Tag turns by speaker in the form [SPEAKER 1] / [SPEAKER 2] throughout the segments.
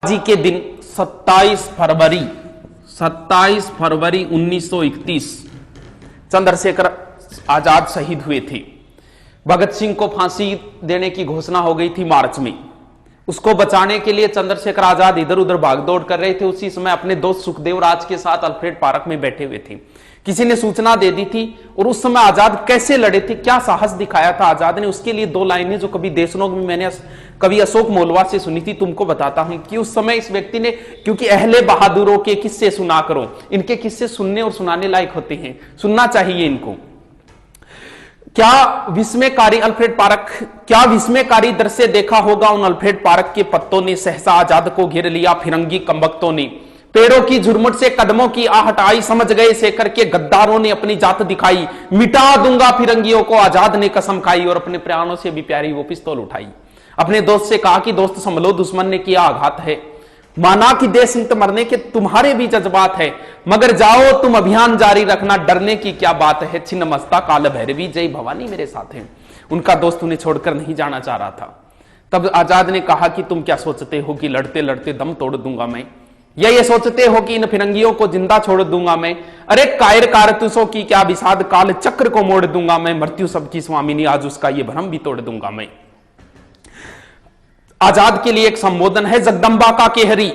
[SPEAKER 1] जी के दिन 27 फरवरी 1931 चंद्रशेखर आजाद शहीद हुए थे। भगत सिंह को फांसी देने की घोषणा हो गई थी मार्च में। उसको बचाने के लिए चंद्रशेखर आजाद इधर उधर भागदौड़ कर रहे थे। उसी समय अपने दोस्त सुखदेव राज के साथ अल्फ्रेड पार्क में बैठे हुए थे। किसी ने सूचना दे दी थी और उस समय आजाद कैसे लड़े थे, क्या साहस दिखाया था आजाद ने, उसके लिए दो लाइनें जो कभी देशनोक में मैंने कवि अशोक मोलवा से सुनी थी, तुमको बताता हूं कि उस समय इस व्यक्ति ने, क्योंकि अहले बहादुरों के किस्से सुना करो, इनके किस्से सुनने और सुनाने लायक होते हैं, सुनना चाहिए इनको। क्या विस्मयकारी अल्फ्रेड पार्क, क्या विस्मयकारी दृश्य देखा होगा उन अल्फ्रेड पार्क के पत्तों ने सहसा आजाद को घेर लिया। फिरंगी कमबख्तों ने पेड़ों की झुरमुट से कदमों की आहट आई, समझ गए शेखर के गद्दारों ने अपनी जात दिखाई। मिटा दूंगा फिरंगियों को आजाद ने कसम खाई और अपने प्राणों से भी प्यारी वो पिस्तौल उठाई। अपने दोस्त से कहा कि दोस्त संभलो, दुश्मन ने किया आघात है। माना कि देश हित मरने के तुम्हारे भी जज्बात है, मगर जाओ तुम अभियान जारी रखना, डरने की क्या बात है। छिन्न मस्ता काल भैरवी जय भवानी मेरे साथ है। उनका दोस्त उन्हें छोड़कर नहीं जाना चाह रहा था। तब आजाद ने कहा कि तुम क्या सोचते हो कि लड़ते लड़ते दम तोड़ दूंगा मैं, या ये सोचते हो कि इन फिरंगियों को जिंदा छोड़ दूंगा मैं। अरे कायर कारतूसों की क्या विषाद काल चक्र को मोड़ दूंगा मैं। मृत्यु सबकी स्वामिनी आज उसका ये भ्रम भी तोड़ दूंगा मैं। आजाद के लिए एक संबोधन है, जगदम्बा का केहरी,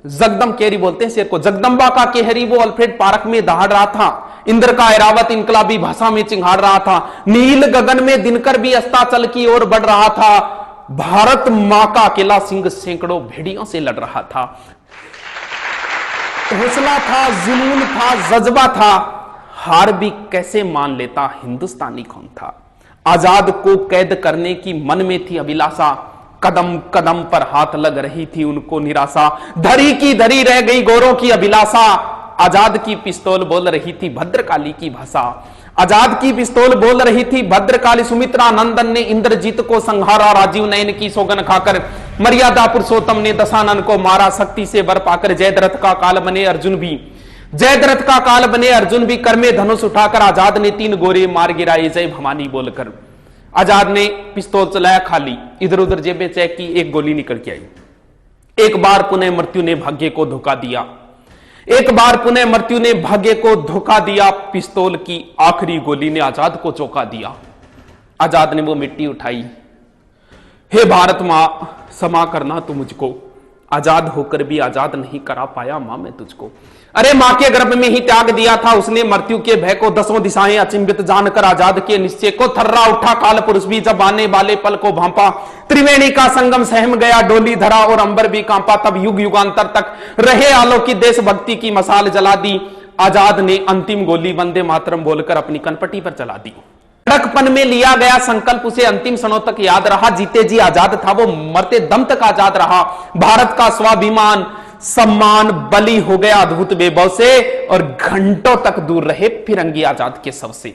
[SPEAKER 1] जगदम केहरी बोलते हैं शेर को, जगदम्बा का केहरी वो अल्फ्रेड पार्क में दहाड़ रहा था। इंद्र का ऐरावत इनकलाबी भाषा में चिंगाड़ रहा था। नील गगन में दिनकर भी अस्ताचल की ओर बढ़ रहा था। भारत मां का अकेला सिंह सैकड़ों भेड़ियों से लड़ रहा था। हौसला था, जुनून था, जज्बा था, हार भी कैसे मान लेता हिंदुस्तानी कौन था। आजाद को कैद करने की मन में थी अभिलाषा, कदम कदम पर हाथ लग रही थी उनको निराशा। धरी की धरी रह गई गोरों की अभिलाषा, आजाद की पिस्तौल बोल रही थी भद्रकाली की भाषा। आजाद की पिस्तौल बोल रही थी भद्रकाली। सुमित्रा नंदन ने इंद्रजीत को संहारा, राजीव नयन की सौगन खाकर मर्यादा पुरुषोत्तम ने दशानन को मारा। शक्ति से बर पाकर जयद्रथ का काल बने अर्जुन भी, जयद्रथ का काल बने अर्जुन भी, कर में धनुष उठाकर आजाद ने 3 गोरे मार गिराए जय भवानी बोलकर। आजाद ने पिस्तौल चलाया खाली, इधर उधर जेबें चेक की, एक गोली निकल के आई। एक बार पुनः मृत्यु ने भाग्य को धोखा दिया, एक बार पुनः मृत्यु ने भाग्य को धोखा दिया। पिस्तौल की आखिरी गोली ने आजाद को चौंका दिया। आजाद ने वो मिट्टी उठाई, हे भारत मां क्षमा करना तू मुझको, आजाद होकर भी आजाद नहीं करा पाया मां मैं तुझको। अरे मां के गर्भ में ही त्याग दिया था उसने मृत्यु के भय को, 10 दिशाएं अचिंभित जानकर आजाद के निश्चय को। थर्रा उठा काल पुरुष भी जब आने वाले पल को भांपा, त्रिवेणी का संगम सहम गया डोली धरा और अंबर भी कांपा। तब युग युगांतर तक रहे आलोकित देशभक्ति की मसाल जला दी। आजाद ने अंतिम गोली वंदे मातरम बोलकर अपनी कनपटी पर चला दी। लड़कपन में लिया गया संकल्प उसे अंतिम क्षणों तक याद रहा। जीते जी आजाद था वो, मरते दम तक आजाद रहा। भारत का स्वाभिमान सम्मान बलि हो गया अद्भुत वैभव से और घंटों तक दूर रहे फिरंगी आजाद के शव से।